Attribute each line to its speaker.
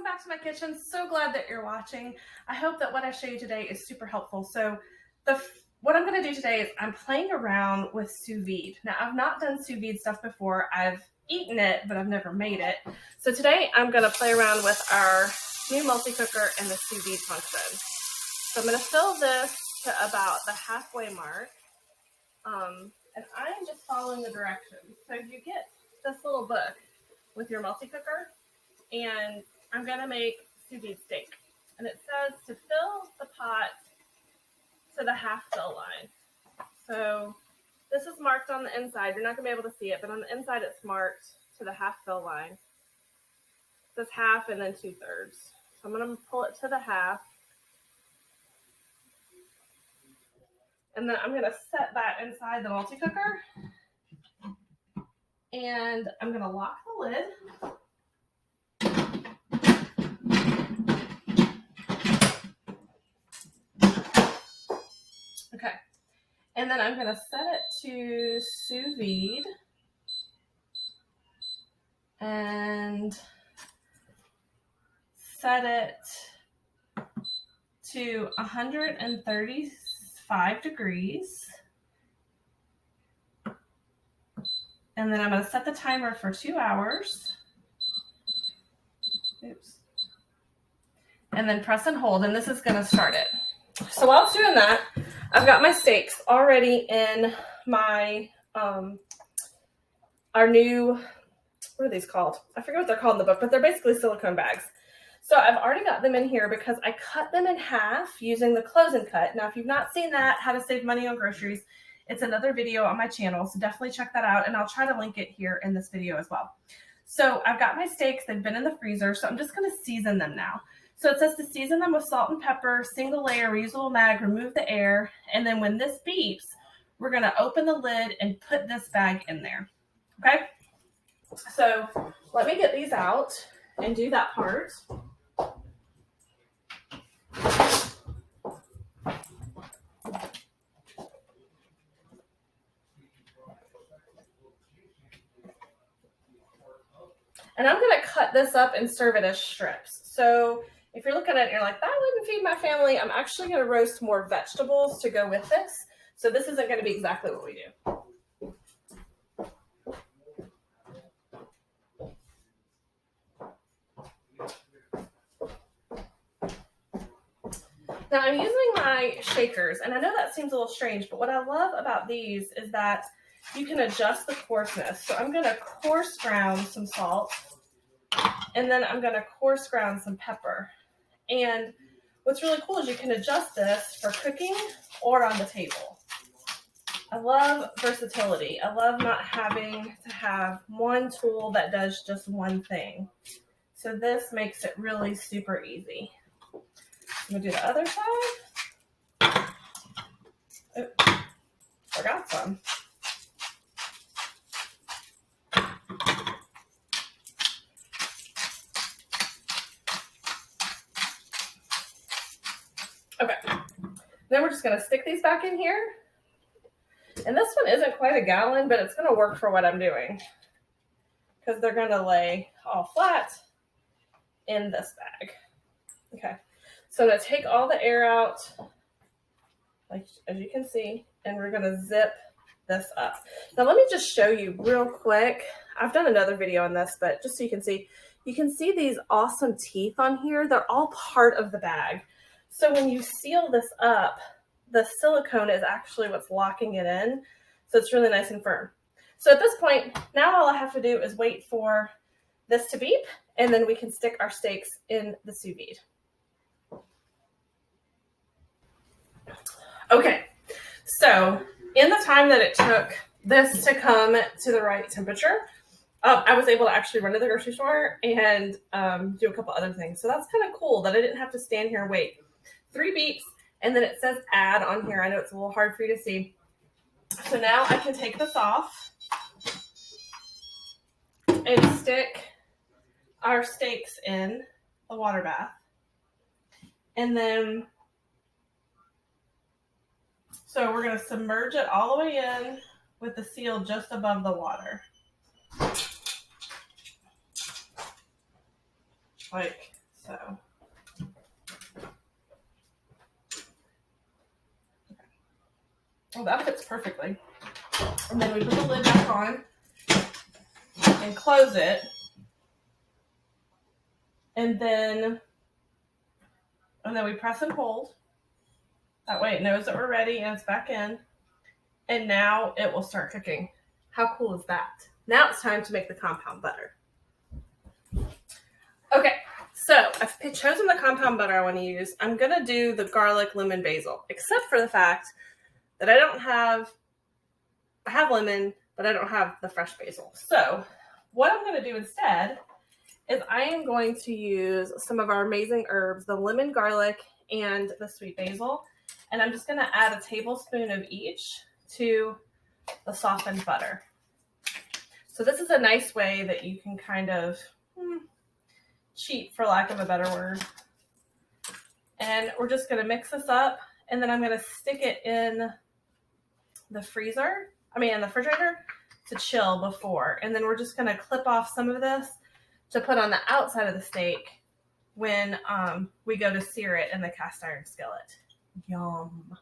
Speaker 1: back to my kitchen. So glad that you're watching. I hope that what I show you today is super helpful. So what I'm going to do today is I'm playing around with sous vide. Now, I've not done sous vide stuff before. I've eaten it, but I've never made it. So today I'm going to play around with our new multi-cooker and the sous vide function. So I'm going to fill this to about the halfway mark. And I am just following the directions. So you get this little book with your multi-cooker, and I'm going to make sous vide steak. And it says to fill the pot to the half fill line. So this is marked on the inside. You're not going to be able to see it, but on the inside it's marked to the half fill line. It says half and then 2/3. So I'm going to pull it to the half. And then I'm going to set that inside the multi-cooker. And I'm going to lock the lid. Okay. And then I'm going to set it to sous vide. And set it to 135 degrees. And then I'm going to set the timer for 2 hours. Oops. And then press and hold, and this is going to start it. So while it's doing that, I've got my steaks already in my, our new, what are these called? I forget what they're called in the book, but they're basically silicone bags. So I've already got them in here because I cut them in half using the close and cut. Now, if you've not seen that, how to save money on groceries, it's another video on my channel, so definitely check that out, and I'll try to link it here in this video as well. So I've got my steaks. They've been in the freezer, so I'm just going to season them now. So it says to season them with salt and pepper, single layer, reusable mag, remove the air, and then when this beeps, we're going to open the lid and put this bag in there, okay? So let me get these out and do that part. And I'm going to cut this up and serve it as strips. So if you're looking at it and you're like, that wouldn't feed my family, I'm actually going to roast more vegetables to go with this. So this isn't going to be exactly what we do. Now I'm using my shakers, and I know that seems a little strange, but what I love about these is that you can adjust the coarseness. So I'm going to coarse ground some salt, and then I'm going to coarse ground some pepper. And what's really cool is you can adjust this for cooking or on the table. I love versatility. I love not having to have one tool that does just one thing. So this makes it really super easy. I'm going to do the other side. Oh, forgot some. Okay, then we're just going to stick these back in here. And this one isn't quite a gallon, but it's going to work for what I'm doing because they're going to lay all flat in this bag. Okay, so I'm going to take all the air out, like as you can see, and we're going to zip this up. Now let me just show you real quick. I've done another video on this, but just so you can see these awesome teeth on here. They're all part of the bag. So when you seal this up, the silicone is actually what's locking it in. So it's really nice and firm. So at this point, now all I have to do is wait for this to beep, and then we can stick our steaks in the sous vide. Okay, so in the time that it took this to come to the right temperature, I was able to actually run to the grocery store and do a couple other things. So that's kind of cool that I didn't have to stand here and wait. 3 beeps, and then it says add on here. I know it's a little hard for you to see. So now I can take this off and stick our steaks in the water bath. And then, so we're going to submerge it all the way in with the seal just above the water. Like So, well, that fits perfectly. And then we put the lid back on and close it. And then we press and hold. That way it knows that we're ready and it's back in. And now it will start cooking. How cool is that? Now it's time to make the compound butter. Okay, so I've chosen the compound butter I want to use. I'm going to do the garlic, lemon, basil, except for the fact that I have lemon, but I don't have the fresh basil. So what I'm going to do instead is I am going to use some of our amazing herbs, the lemon, garlic, and the sweet basil. And I'm just going to add a tablespoon of each to the softened butter. So this is a nice way that you can kind of cheat, for lack of a better word. And we're just going to mix this up, and then I'm going to stick it in the refrigerator to chill before. And then we're just going to clip off some of this to put on the outside of the steak when we go to sear it in the cast iron skillet. Yum.